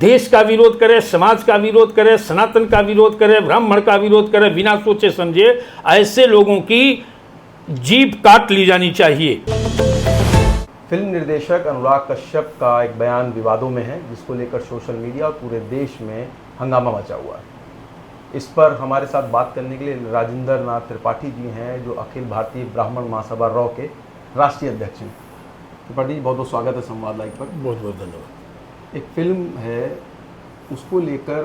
देश का विरोध करे, समाज का विरोध करे, सनातन का विरोध करे, ब्राह्मण का विरोध करे, बिना सोचे समझे, ऐसे लोगों की जीभ काट ली जानी चाहिए। फिल्म निर्देशक अनुराग कश्यप का एक बयान विवादों में है, जिसको लेकर सोशल मीडिया और पूरे देश में हंगामा मचा हुआ है। इस पर हमारे साथ बात करने के लिए राजेंद्र नाथ त्रिपाठी जी हैं, जो अखिल भारतीय ब्राह्मण महासभा रॉ के राष्ट्रीय अध्यक्ष हैं। त्रिपाठी जी, बहुत बहुत स्वागत है संवाद लाइव पर। बहुत बहुत धन्यवाद। एक फिल्म है, उसको लेकर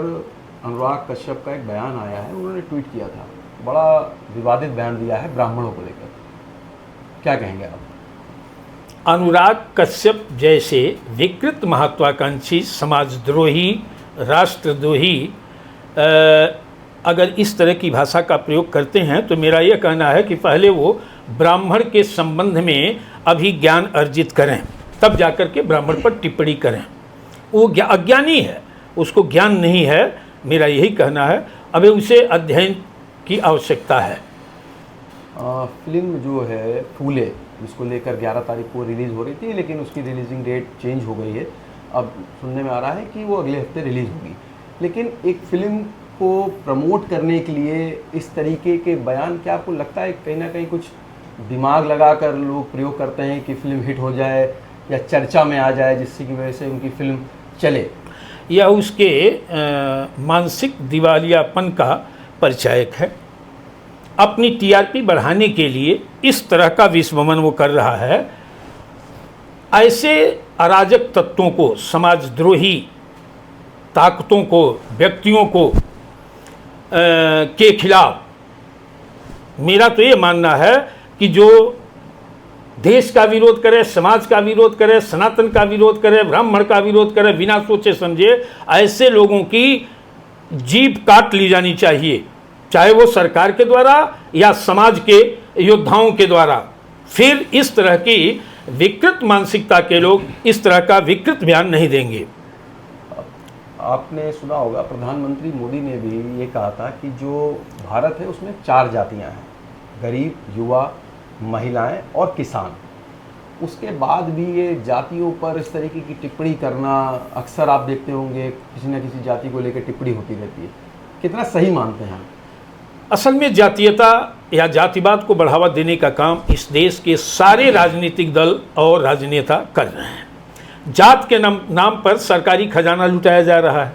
अनुराग कश्यप का एक बयान आया है, उन्होंने ट्वीट किया था, बड़ा विवादित बयान दिया है ब्राह्मणों को लेकर, क्या कहेंगे आप? अनुराग कश्यप जैसे विकृत महत्वाकांक्षी, समाजद्रोही, राष्ट्रद्रोही अगर इस तरह की भाषा का प्रयोग करते हैं तो मेरा यह कहना है कि पहले वो ब्राह्मण के संबंध में अभिज्ञान अर्जित करें, तब जाकर के ब्राह्मण पर टिप्पणी करें। वो अज्ञानी है, उसको ज्ञान नहीं है, मेरा यही कहना है। अभी उसे अध्ययन की आवश्यकता है। फिल्म जो है फूले, जिसको लेकर 11 तारीख को रिलीज़ हो रही थी, लेकिन उसकी रिलीजिंग डेट चेंज हो गई है। अब सुनने में आ रहा है कि वो अगले हफ्ते रिलीज़ होगी। लेकिन एक फ़िल्म को प्रमोट करने के लिए इस तरीके के बयान, क्या आपको लगता है कहीं ना कहीं कुछ दिमाग लगाकर लोग प्रयोग करते हैं कि फ़िल्म हिट हो जाए या चर्चा में आ जाए, जिसकी वजह से उनकी फ़िल्म चले? यह उसके मानसिक दिवालियापन का परिचायक है। अपनी टीआरपी बढ़ाने के लिए इस तरह का विस्मरण वो कर रहा है। ऐसे अराजक तत्वों को, समाजद्रोही ताकतों को, व्यक्तियों को के खिलाफ मेरा तो ये मानना है कि जो देश का विरोध करे, समाज का विरोध करे, सनातन का विरोध करे, ब्राह्मण का विरोध करे, बिना सोचे समझे, ऐसे लोगों की जीभ काट ली जानी चाहिए, चाहे वो सरकार के द्वारा या समाज के योद्धाओं के द्वारा। फिर इस तरह की विकृत मानसिकता के लोग इस तरह का विकृत बयान नहीं देंगे। आपने सुना होगा, प्रधानमंत्री मोदी ने भी ये कहा था कि जो भारत है उसमें 4 जातियां हैं, गरीब, युवा, महिलाएं और किसान। उसके बाद भी ये जातियों पर इस तरीके की टिप्पणी करना, अक्सर आप देखते होंगे किसी न किसी जाति को लेकर टिप्पणी होती रहती है, कितना सही मानते हैं? असल में जातीयता या जातिवाद को बढ़ावा देने का काम इस देश के सारे राजनीतिक दल और राजनेता कर रहे हैं। जात के नाम पर सरकारी खजाना लुटाया जा रहा है।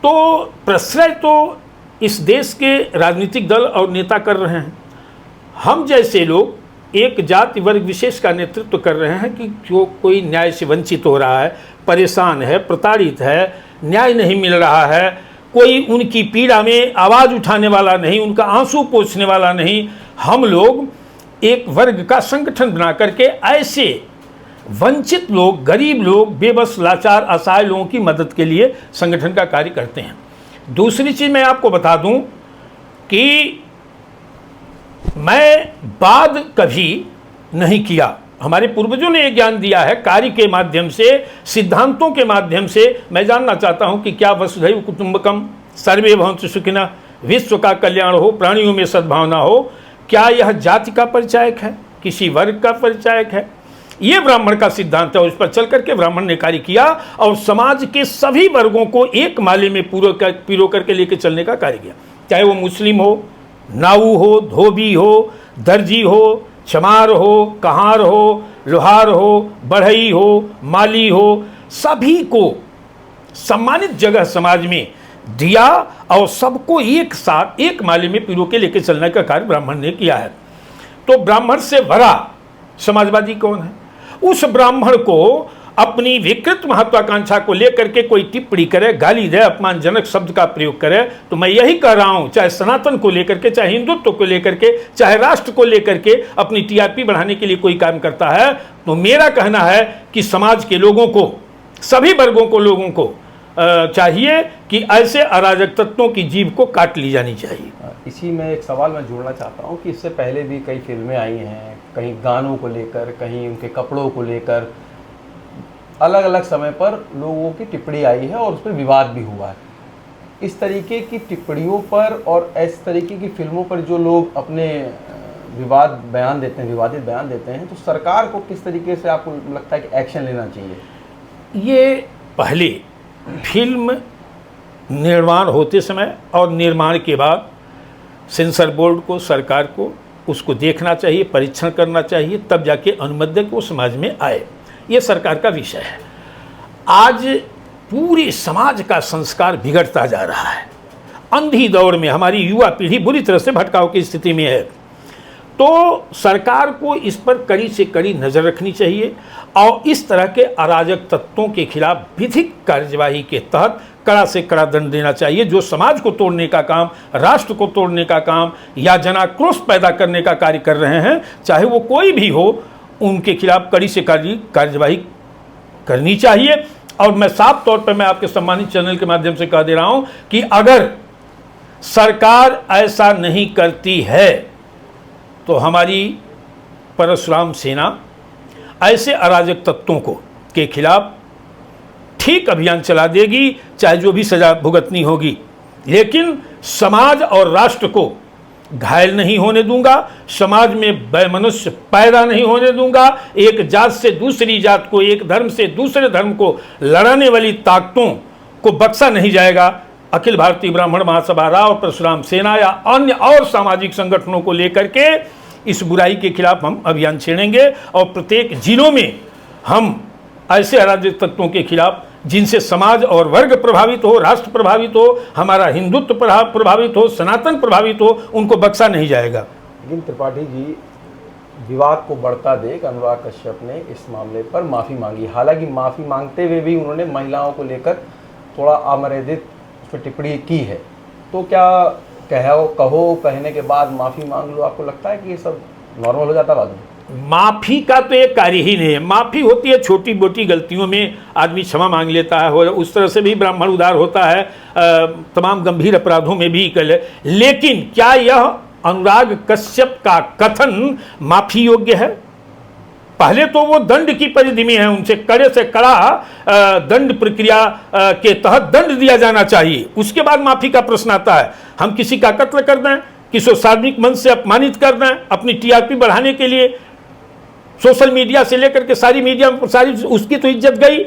तो प्रश्रय तो इस देश के राजनीतिक दल और नेता कर रहे हैं। हम जैसे लोग एक जाति वर्ग विशेष का नेतृत्व कर रहे हैं कि जो कोई न्याय से वंचित हो रहा है, परेशान है, प्रताड़ित है, न्याय नहीं मिल रहा है, कोई उनकी पीड़ा में आवाज़ उठाने वाला नहीं, उनका आंसू पोंछने वाला नहीं, हम लोग एक वर्ग का संगठन बना करके ऐसे वंचित लोग, गरीब लोग, बेबस, लाचार, असहाय लोगों की मदद के लिए संगठन का कार्य करते हैं। दूसरी चीज़ मैं आपको बता दूं कि मैं वाद कभी नहीं किया। हमारे पूर्वजों ने ये ज्ञान दिया है कार्य के माध्यम से, सिद्धांतों के माध्यम से। मैं जानना चाहता हूं कि क्या वसुधैव कुटुंबकम, सर्वे भवन्तु सुखिनः, विश्व का कल्याण हो, प्राणियों में सद्भावना हो, क्या यह जाति का परिचायक है, किसी वर्ग का परिचायक है? ये ब्राह्मण का सिद्धांत है और उस पर चल करके ब्राह्मण ने कार्य किया और समाज के सभी वर्गों को एक माले में पिरो करके लेकर चलने का कार्य किया। चाहे वो मुस्लिम हो, नाऊ हो, धोबी हो, दर्जी हो, चमार हो, कहार हो, लोहार हो, बढ़ई हो, माली हो, सभी को सम्मानित जगह समाज में दिया और सबको एक साथ एक माले में पिरो के लेकर चलने का कार्य ब्राह्मण ने किया है। तो ब्राह्मण से भरा समाजवादी कौन है? उस ब्राह्मण को अपनी विकृत महत्वाकांक्षा को लेकर के कोई टिप्पणी करे, गाली दे, अपमानजनक शब्द का प्रयोग करे, तो मैं यही कह रहा हूं, चाहे सनातन को लेकर के, चाहे हिंदुत्व को लेकर के, चाहे राष्ट्र को लेकर के अपनी टीआरपी बढ़ाने के लिए कोई काम करता है, तो मेरा कहना है कि समाज के लोगों को, सभी वर्गों को, लोगों को चाहिए कि ऐसे अराजक तत्वों की जीभ को काट ली जानी चाहिए। इसी में एक सवाल मैं जोड़ना चाहता हूँ कि इससे पहले भी कई फिल्में आई हैं, कहीं गानों को लेकर, कहीं उनके कपड़ों को लेकर, अलग अलग समय पर लोगों की टिप्पणी आई है और उस पर विवाद भी हुआ है। इस तरीके की टिप्पणियों पर और इस तरीके की फिल्मों पर जो लोग अपने विवादित बयान देते हैं, तो सरकार को किस तरीके से आपको लगता है कि एक्शन लेना चाहिए? ये पहले फिल्म निर्माण होते समय और निर्माण के बाद सेंसर बोर्ड को, सरकार को उसको देखना चाहिए, परीक्षण करना चाहिए, तब जाके अनुमोदन को समाज में आए। ये सरकार का विषय है। आज पूरे समाज का संस्कार बिगड़ता जा रहा है। अंधी दौड़ में हमारी युवा पीढ़ी बुरी तरह से भटकाव की स्थिति में है। तो सरकार को इस पर कड़ी से कड़ी नज़र रखनी चाहिए और इस तरह के अराजक तत्वों के खिलाफ विधिक कार्यवाही के तहत कड़ा से कड़ा दंड देना चाहिए। जो समाज को तोड़ने का काम, राष्ट्र को तोड़ने का काम या जनाक्रोश पैदा करने का कार्य कर रहे हैं, चाहे वो कोई भी हो, उनके खिलाफ कड़ी से कड़ी कार्यवाही करनी चाहिए। और मैं साफ तौर पर मैं आपके सम्मानित चैनल के माध्यम से कह दे रहा हूं कि अगर सरकार ऐसा नहीं करती है तो हमारी परशुराम सेना ऐसे अराजक तत्वों को के खिलाफ ठीक अभियान चला देगी, चाहे जो भी सजा भुगतनी होगी। लेकिन समाज और राष्ट्र को घायल नहीं होने दूंगा, समाज में वैमनस्य पैदा नहीं होने दूंगा। एक जात से दूसरी जात को, एक धर्म से दूसरे धर्म को लड़ाने वाली ताकतों को बख्शा नहीं जाएगा। अखिल भारतीय ब्राह्मण महासभा राव, परशुराम सेना या अन्य और सामाजिक संगठनों को लेकर के इस बुराई के खिलाफ हम अभियान छेड़ेंगे और प्रत्येक जिलों में हम ऐसे अराजक तत्वों के खिलाफ जिनसे समाज और वर्ग प्रभावित हो, राष्ट्र प्रभावित हो, हमारा हिंदुत्व प्रभावित हो, सनातन प्रभावित हो, उनको बख्शा नहीं जाएगा। लेकिन त्रिपाठी जी, विवाद को बढ़ता देख अनुराग कश्यप ने इस मामले पर माफ़ी मांगी। हालांकि माफ़ी मांगते हुए भी उन्होंने महिलाओं को लेकर थोड़ा अमर्यादित उस पर टिप्पणी की है। तो क्या कहो कहने के बाद माफ़ी मांग लो, आपको लगता है कि ये सब नॉर्मल हो जाता बाद में? माफ़ी का तो एक कार्य ही नहीं है। माफ़ी होती है छोटी मोटी गलतियों में आदमी क्षमा मांग लेता है, और उस तरह से भी ब्राह्मण उदार होता है, तमाम गंभीर अपराधों में भी कर ले। लेकिन क्या यह अनुराग कश्यप का कथन माफ़ी योग्य है? पहले तो वो दंड की परिधि में है, उनसे कड़े से कड़ा दंड प्रक्रिया के तहत दंड दिया जाना चाहिए। उसके बाद माफ़ी का प्रश्न आता है। हम किसी का कत्ल कर दें, किसी सार्वजनिक मंच से अपमानित कर दें अपनी टीआरपी बढ़ाने के लिए, सोशल मीडिया से लेकर के सारी मीडिया में सारी, उसकी तो इज्जत गई,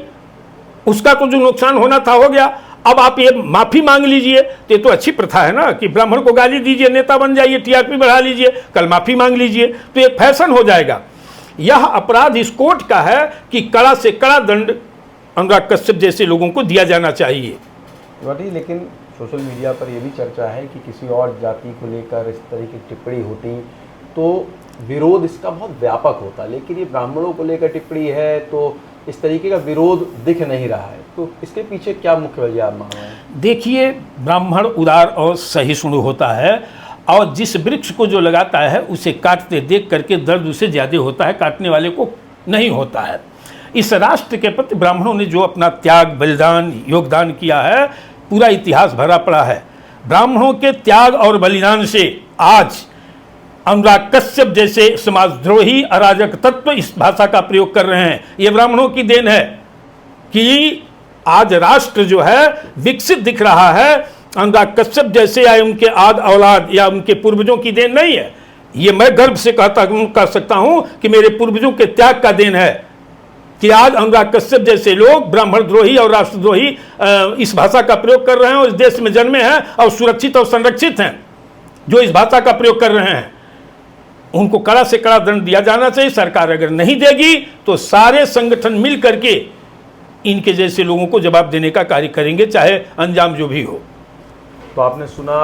उसका तो जो नुकसान होना था हो गया। अब आप ये माफ़ी मांग लीजिए, तो ये तो अच्छी प्रथा है ना कि ब्राह्मण को गाली दीजिए, नेता बन जाइए, टीआरपी बढ़ा लीजिए, कल माफ़ी मांग लीजिए, तो एक फैशन हो जाएगा। यह अपराध इस कोर्ट का है कि कड़ा से कड़ा दंड अनुराग कश्यप जैसे लोगों को दिया जाना चाहिए। लेकिन सोशल मीडिया पर यह भी चर्चा है कि किसी और जाति को लेकर इस तरह की टिप्पणी होती तो विरोध इसका बहुत व्यापक होता, लेकिन ये ब्राह्मणों को लेकर टिप्पणी है तो इस तरीके का विरोध दिख नहीं रहा है। तो इसके पीछे क्या मुख्य वजह आप मान रहे हैं? देखिए, ब्राह्मण उदार और सहिष्णु होता है, और जिस वृक्ष को जो लगाता है उसे काटते देख करके दर्द उसे ज़्यादा होता है, काटने वाले को नहीं होता है। इस राष्ट्र के प्रति ब्राह्मणों ने जो अपना त्याग, बलिदान, योगदान किया है, पूरा इतिहास भरा पड़ा है। ब्राह्मणों के त्याग और बलिदान से आज अनुराग कश्यप जैसे समाजद्रोही अराजक तत्व इस भाषा का प्रयोग कर रहे हैं। ये ब्राह्मणों की देन है कि आज राष्ट्र जो है विकसित दिख रहा है। अनुराग कश्यप जैसे या उनके आद औलाद या उनके पूर्वजों की देन नहीं है। ये मैं गर्व से कह सकता हूं कि मेरे पूर्वजों के त्याग का देन है कि आज अनुराग कश्यप जैसे लोग ब्राह्मण द्रोही और राष्ट्रद्रोही इस भाषा का प्रयोग कर रहे हैं और इस देश में जन्मे हैं और सुरक्षित और संरक्षित हैं। जो इस भाषा का प्रयोग कर रहे हैं उनको कड़ा से कड़ा दंड दिया जाना चाहिए। सरकार अगर नहीं देगी तो सारे संगठन मिल करके इनके जैसे लोगों को जवाब देने का कार्य करेंगे, चाहे अंजाम जो भी हो। तो आपने सुना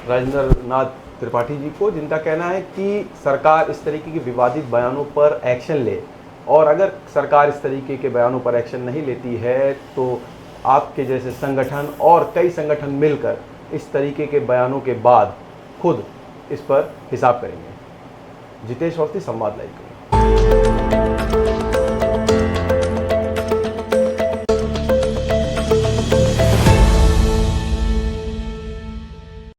राजेंद्र नाथ त्रिपाठी जी को, जिनका कहना है कि सरकार इस तरीके के विवादित बयानों पर एक्शन ले, और अगर सरकार इस तरीके के बयानों पर एक्शन नहीं लेती है तो आपके जैसे संगठन और कई संगठन मिलकर इस तरीके के बयानों के बाद खुद इस पर हिसाब करेंगे। जितेश अवस्थी, संवाद लाइव।